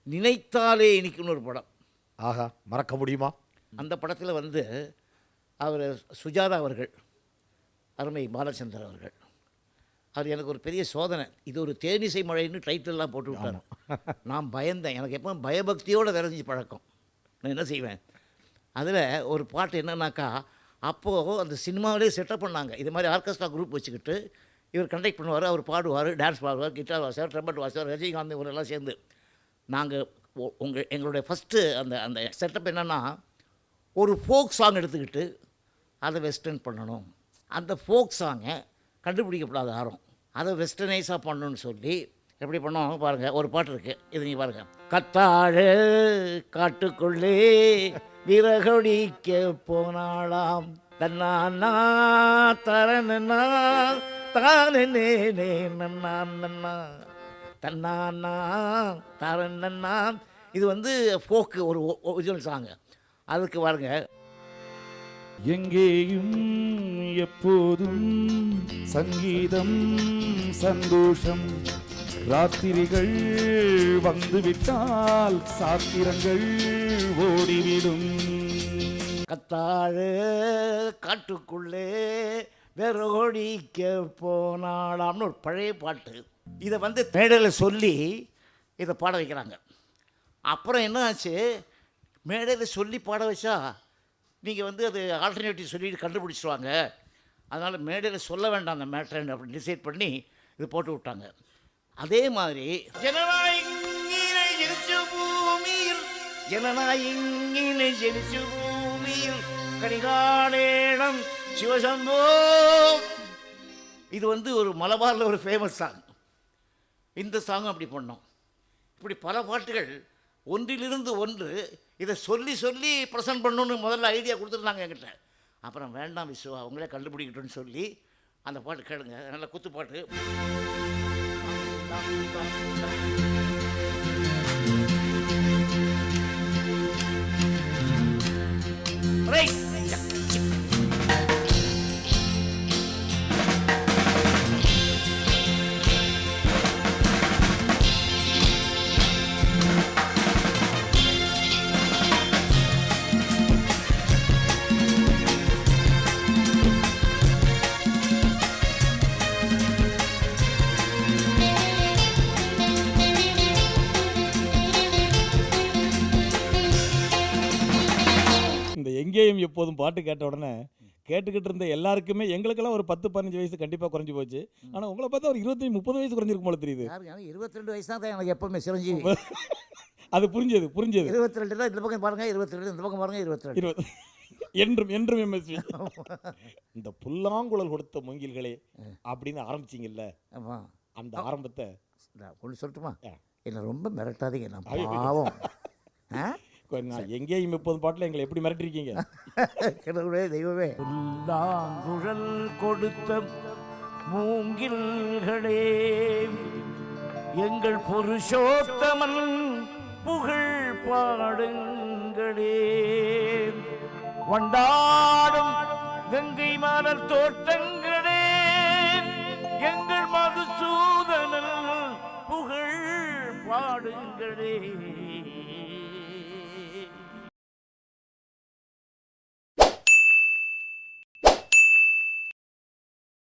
நினைத்தாலே இனிக்குன்னு ஒரு படம். ஆஹா, மறக்க முடியுமா? அந்த படத்தில் வந்து அவர் சுஜாதா அவர்கள், அருமை பாலச்சந்தர் அவர்கள், அவர் எனக்கு ஒரு பெரிய சோதனை. இது ஒரு தேனிசை மழைன்னு டைட்டில்லாம் போட்டு விட்டார். நான் பயந்தேன். எனக்கு எப்போ பயபக்தியோடு விரைஞ்சி பழக்கம். நான் என்ன செய்வேன், அதில் ஒரு பாட்டு என்னன்னாக்கா, அப்போது அந்த சினிமாவிலே செட்டப் பண்ணாங்க. இது மாதிரி ஆர்கெஸ்ட்ரா குரூப் வச்சுக்கிட்டு இவர் கண்டக்ட் பண்ணுவார், அவர் பாடுவார், டான்ஸ் பாடுவார், கிட்டார் வாசுவார், ட்ரம்பட் வாசுவார், ரஜினிகாந்த் இவரெல்லாம் சேர்ந்து. நாங்கள் எங்களுடைய ஃபஸ்ட்டு அந்த அந்த செட்டப் என்னென்னா, ஒரு ஃபோக் சாங் எடுத்துக்கிட்டு அதை வெஸ்டர்ன் பண்ணணும். அந்த ஃபோக் சாங்கை கண்டுபிடிக்கப்படாத யாரும் அதை வெஸ்டர்னைஸாக பண்ணணும்னு சொல்லி எப்படி பண்ணோம் பாருங்கள். ஒரு பாட்டு இருக்குது, இது நீங்கள் பாருங்கள். கத்தாழ காட்டுக்குள்ளே விறகொடிக்க போனாளாம், தன்னா தரனா தானே நன்னா நன்னா தன்னா தரன்னா. இது வந்து ஃபோக்கு ஒரு ஒரிஜினல் சாங்கு. அதுக்கு பாருங்க, எங்கேயும் எப்போதும் சங்கீதம் சந்தோஷம், ராத்திரிகள் வந்துவிட்டால் சாத்திரங்கள் ஓடிவிடும். கத்தாழ காட்டுக்குள்ளே வெறோடிக்க போனாலாம்னு ஒரு பழைய பாட்டு. இதை வந்து மேடையில் சொல்லி இதை பாட வைக்கிறாங்க. அப்புறம் என்ன ஆச்சு, மேடையில் சொல்லி பாட வச்சா நீங்கள் வந்து அது ஆல்டர்னேட்டிவ் சொல்லிட்டு கண்டுபிடிச்சிடுவாங்க, அதனால் மேடையில் சொல்ல வேண்டாம் அந்த மேட்ரு அப்படின்னு டிசைட் பண்ணி இது போட்டு விட்டாங்க. அதே மாதிரி ஜனநாயகினை ஜெனிச்ச பூமியில் கணிகாணேடம் சிவசம்போ. இது வந்து ஒரு மலபாரில் ஒரு ஃபேமஸ் சாங். இந்த சாங்கும் அப்படி பண்ணோம். இப்படி பல பாட்டுகள் ஒன்றிலிருந்து ஒன்று இதை சொல்லி சொல்லி ப்ரெசென்ட் பண்ணணுன்னு முதல்ல ஐடியா கொடுத்துருந்தாங்க என்கிட்ட. அப்புறம் வேண்டாம் விஸ்வா, அவங்களே கண்டுபிடிக்கட்டும்னு சொல்லி அந்த பாட்டு கேளுங்க, நல்ல குத்து பாட்டு. ரைட். இந்த எங்கேயும் எப்போதும் பாட்டு கேட்ட உடனே கேட்டுக்கிட்டு இருந்த எல்லாருக்குமே, எங்களுக்கெல்லாம் ஒரு 10-15 வயசு கண்டிப்பாக குறைஞ்சி போச்சு. ஆனால் உங்களை பார்த்தா ஒரு 25-30 வயசு குறைஞ்சிருக்கும் போல தெரியுது. 22 வயசு தான் எனக்கு எப்பவுமே சிரஞ்சீவி. அது புரிஞ்சது 22 தான். இந்த பக்கம் பாருங்க 22, இந்த பக்கம் பாருங்க 22. என்றும் என்றும் எம்எஸ்வி. இந்த புல்லாங்குழல் கொடுத்த மூங்கில்களே அப்படின்னு ஆரம்பிச்சிங்கல்ல, அந்த ஆரம்பத்தை ஒன்று சொல்லட்டுமா? என்ன ரொம்ப மிரட்டாதீங்க, நான் பாவம். நான் எங்கேயும் 30 பாட்டில் எங்களை எப்படி மிரட்டிருக்கீங்க? கடவுளே தெய்வமே. புல்லாங்குழல் கொடுத்த மூங்கில்களே எங்கள் புருஷோத்தமன் புகழ் பாடுங்களே, வண்டாடும் கங்கை மலர் தோட்டங்களே எங்கள் மதுசூதனன் புகழ் பாடுங்களே.